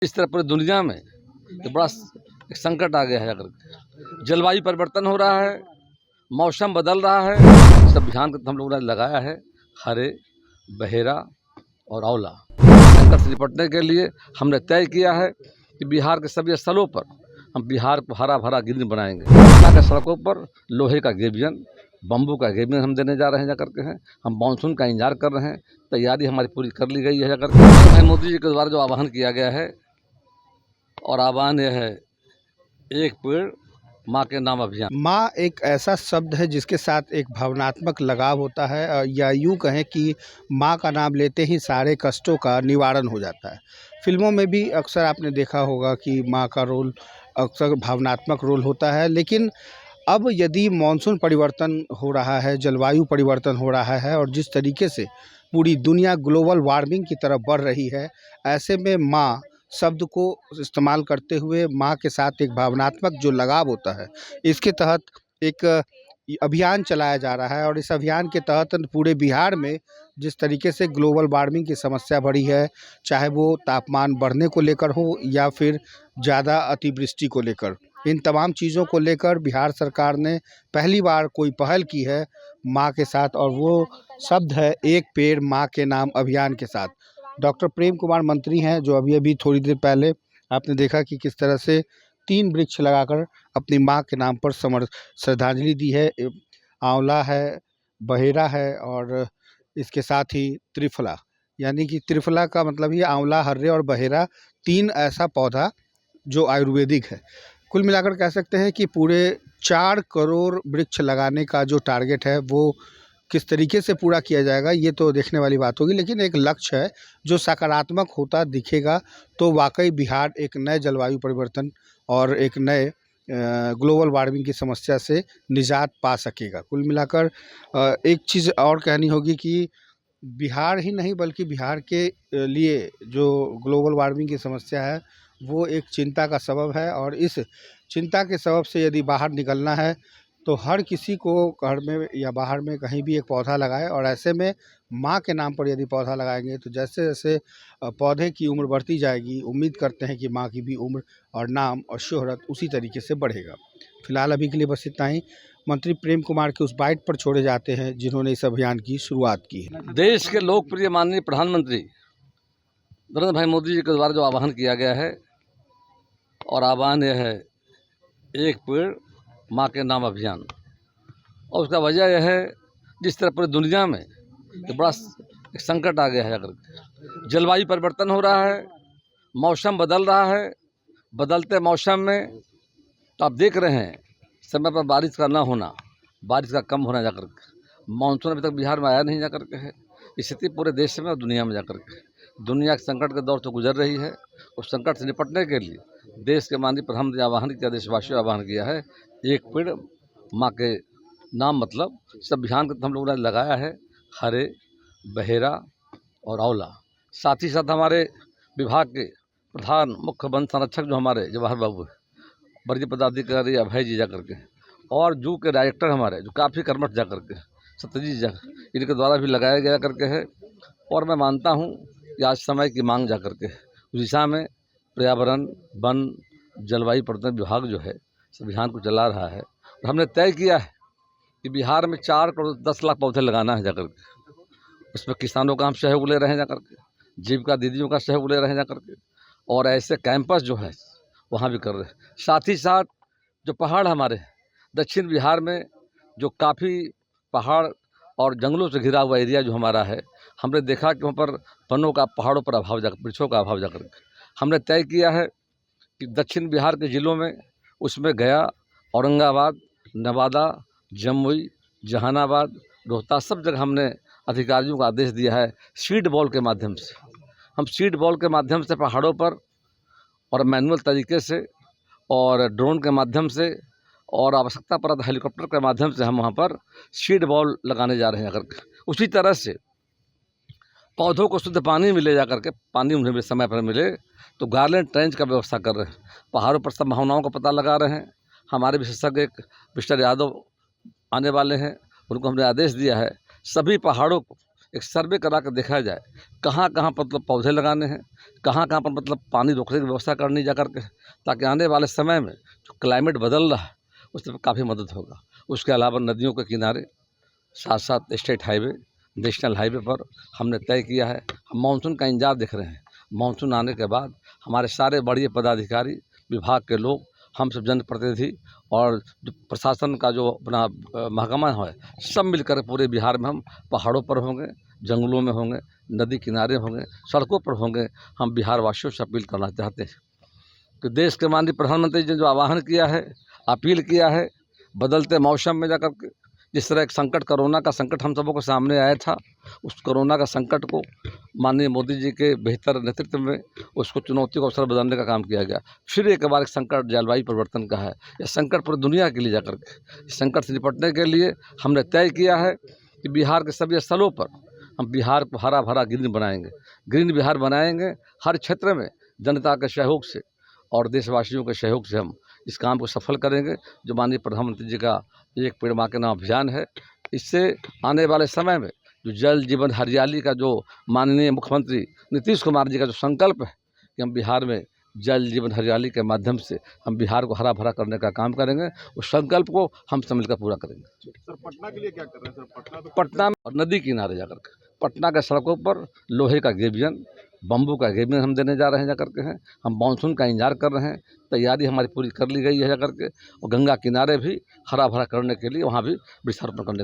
इस तरह पूरी दुनिया में तो बड़ा एक संकट आ गया है। अगर जलवायु परिवर्तन हो रहा है, मौसम बदल रहा है, सब ध्यान हम लोगों ने लगाया है हरे, बहेरा और आंवला। संकट से निपटने के लिए हमने तय किया है कि बिहार के सभी स्थलों पर हम बिहार को हरा भरा ग्रीन बनाएंगे। ताकि सड़कों पर लोहे का गेबियन, बम्बू का गेबियन हम देने जा रहे हैं जा करके हैं। हम मानसून का इंतजार कर रहे हैं, तैयारी हमारी पूरी कर ली गई है जा करके। मोदी जी के द्वारा जो आह्वान किया गया है, और आह्वान यह है, एक पेड़ माँ के नाम अभियान। माँ एक ऐसा शब्द है जिसके साथ एक भावनात्मक लगाव होता है, या यूँ कहें कि माँ का नाम लेते ही सारे कष्टों का निवारण हो जाता है। फिल्मों में भी अक्सर आपने देखा होगा कि माँ का रोल अक्सर भावनात्मक रोल होता है, लेकिन अब यदि मॉनसून परिवर्तन हो रहा है, जलवायु परिवर्तन हो रहा है और जिस तरीके से पूरी दुनिया ग्लोबल वार्मिंग की तरफ बढ़ रही है, ऐसे में माँ शब्द को इस्तेमाल करते हुए माँ के साथ एक भावनात्मक जो लगाव होता है, इसके तहत एक अभियान चलाया जा रहा है। और इस अभियान के तहत पूरे बिहार में जिस तरीके से ग्लोबल वार्मिंग की समस्या बढ़ी है, चाहे वो तापमान बढ़ने को लेकर हो या फिर ज़्यादा अतिवृष्टि को लेकर, इन तमाम चीज़ों को लेकर बिहार सरकार ने पहली बार कोई पहल की है माँ के साथ, और वो शब्द है एक पेड़ माँ के नाम अभियान के साथ। डॉक्टर प्रेम कुमार मंत्री हैं, जो अभी थोड़ी देर पहले आपने देखा कि किस तरह से 3 वृक्ष लगाकर अपनी माँ के नाम पर श्रद्धांजलि दी है। आंवला है, बहेरा है और इसके साथ ही त्रिफला, यानी कि त्रिफला का मतलब ये आंवला, हर्रे और बहेरा 3 ऐसा पौधा जो आयुर्वेदिक है। कुल मिलाकर कह सकते हैं कि पूरे 4 करोड़ वृक्ष लगाने का जो टारगेट है वो किस तरीके से पूरा किया जाएगा, ये तो देखने वाली बात होगी। लेकिन एक लक्ष्य है जो सकारात्मक होता दिखेगा तो वाकई बिहार एक नए जलवायु परिवर्तन और एक नए ग्लोबल वार्मिंग की समस्या से निजात पा सकेगा। कुल मिलाकर एक चीज़ और कहनी होगी कि बिहार ही नहीं बल्कि बिहार के लिए जो ग्लोबल वार्मिंग की समस्या है वो एक चिंता का सबब है, और इस चिंता के सबब से यदि बाहर निकलना है तो हर किसी को घर में या बाहर में कहीं भी एक पौधा लगाए। और ऐसे में माँ के नाम पर यदि पौधा लगाएंगे तो जैसे जैसे पौधे की उम्र बढ़ती जाएगी, उम्मीद करते हैं कि माँ की भी उम्र और नाम और शोहरत उसी तरीके से बढ़ेगा। फिलहाल अभी के लिए बस इतना ही। मंत्री प्रेम कुमार के उस बाइट पर छोड़े जाते हैं जिन्होंने इस अभियान की शुरुआत की है। देश के लोकप्रिय माननीय प्रधानमंत्री नरेंद्र भाई मोदी जी के द्वारा जो आह्वान किया गया है, और आह्वान यह है, एक पेड़ माँ के नाम अभियान। और उसका वजह यह है, जिस तरह पूरी दुनिया में तो बड़ा एक संकट आ गया है। अगर जलवायु परिवर्तन हो रहा है, मौसम बदल रहा है, बदलते मौसम में तो आप देख रहे हैं समय पर बारिश का ना होना, बारिश का कम होना जाकर के, मानसून अभी तक बिहार में आया नहीं जा करके है। स्थिति पूरे देश में और दुनिया में जा करके, दुनिया के संकट के दौर से गुजर रही है। उस संकट से निपटने के लिए देश के माननीय प्रधानमंत्री ने आह्वान किया, देशवासियों ने आह्वान किया है, एक पेड़ माँ के नाम, मतलब सब ध्यान हम लोगों ने लगाया है हरे, बहेरा और आंवला। साथ ही साथ हमारे विभाग के प्रधान मुख्य वन संरक्षक जो हमारे जवाहर बाबू है, वरीय पदाधिकारी अभय जी जा करके, और जू के डायरेक्टर हमारे जो काफ़ी कर्मठ जा करके सत्यजीत जा, इनके द्वारा भी लगाया गया करके है। और मैं मानता हूँ कि आज समय की मांग जा करके उस दिशा में पर्यावरण, वन, जलवायु परिवर्तन विभाग जो है इस अभियान को चला रहा है। और हमने तय किया है कि बिहार में 4 करोड़ 10 लाख पौधे लगाना है जा करके। उसमें किसानों का हम सहयोग ले रहे हैं जा करके, जीविका दीदियों का सहयोग ले रहे हैं जा करके, और ऐसे कैंपस जो है वहाँ भी कर रहे हैं। साथ ही साथ जो पहाड़ हमारे दक्षिण बिहार में जो काफ़ी पहाड़ और जंगलों से घिरा हुआ एरिया जो हमारा है, हमने देखा कि वहाँ पर वनों का, पहाड़ों पर अभाव, वृक्षों का अभाव जाकर के हमने तय किया है कि दक्षिण बिहार के ज़िलों में, उसमें गया, औरंगाबाद, नवादा, जमुई, जहानाबाद, रोहतास, सब जगह हमने अधिकारियों को आदेश दिया है, सीड बॉल के माध्यम से, हम सीड बॉल के माध्यम से पहाड़ों पर और मैनुअल तरीके से और ड्रोन के माध्यम से और आवश्यकता पड़ा तो हेलीकॉप्टर के माध्यम से हम वहाँ पर सीड बॉल लगाने जा रहे हैं अगर। उसी तरह से पौधों को शुद्ध पानी मिले जा करके, पानी उन्हें भी समय पर मिले, तो गार्लेंड ट्रेंच का व्यवस्था कर रहे हैं, पहाड़ों पर संभावनाओं का पता लगा रहे हैं। हमारे विशेषज्ञ एक मिस्टर यादव आने वाले हैं, उनको हमने आदेश दिया है सभी पहाड़ों को एक सर्वे करा कर देखा जाए कहाँ कहाँ पर मतलब पौधे लगाने हैं, कहाँ कहाँ पर मतलब पानी रोकने की व्यवस्था करनी जा करके, ताकि आने वाले समय में जो क्लाइमेट बदल रहा है उसमें काफ़ी मदद होगा। उसके अलावा नदियों के किनारे, साथ साथ स्टेट हाईवे, नेशनल हाईवे पर हमने तय किया है, हम मानसून का इंतजार देख रहे हैं। मानसून आने के बाद हमारे सारे बड़े पदाधिकारी, विभाग के लोग, हम सब जनप्रतिनिधि और जो प्रशासन का जो अपना महकमा है, सब मिलकर पूरे बिहार में हम पहाड़ों पर होंगे, जंगलों में होंगे, नदी किनारे होंगे, सड़कों पर होंगे। हम बिहार वासियों से अपील करना चाहते हैं कि देश के माननीय प्रधानमंत्री जी ने जो आह्वान किया है, अपील किया है, बदलते मौसम में जाकर के जिस तरह एक संकट, कोरोना का संकट हम सबों के सामने आया था, उस कोरोना का संकट को माननीय मोदी जी के बेहतर नेतृत्व में उसको चुनौती को अवसर बदलने का काम किया गया। फिर एक बार एक संकट जलवायु परिवर्तन का है, यह संकट पूरी दुनिया के लिए जाकर के, इस संकट से निपटने के लिए हमने तय किया है कि बिहार के सभी स्थलों पर हम बिहार को हरा भरा ग्रीन बनाएंगे, ग्रीन बिहार बनाएंगे। हर क्षेत्र में जनता के सहयोग से और देशवासियों के सहयोग से हम इस काम को सफल करेंगे, जो माननीय प्रधानमंत्री जी का एक पेड़ माँ के नाम अभियान है। इससे आने वाले समय में जो जल जीवन हरियाली का जो माननीय मुख्यमंत्री नीतीश कुमार जी का जो संकल्प है कि हम बिहार में जल जीवन हरियाली के माध्यम से हम बिहार को हरा भरा करने का काम करेंगे, उस संकल्प को हम सब मिलकर पूरा करेंगे। सर पटना के लिए क्या कर रहे हैं सर? पटना में और नदी किनारे जाकर के, पटना के सड़कों पर लोहे का गेबियन, बम्बू का गेबियन हम देने जा रहे हैं जाकर के हैं। हम मानसून का इंतजार कर रहे हैं, तैयारी हमारी पूरी कर ली गई है जाकर के, और गंगा किनारे भी हरा भरा करने के लिए वहाँ भी वृक्षारोपण करने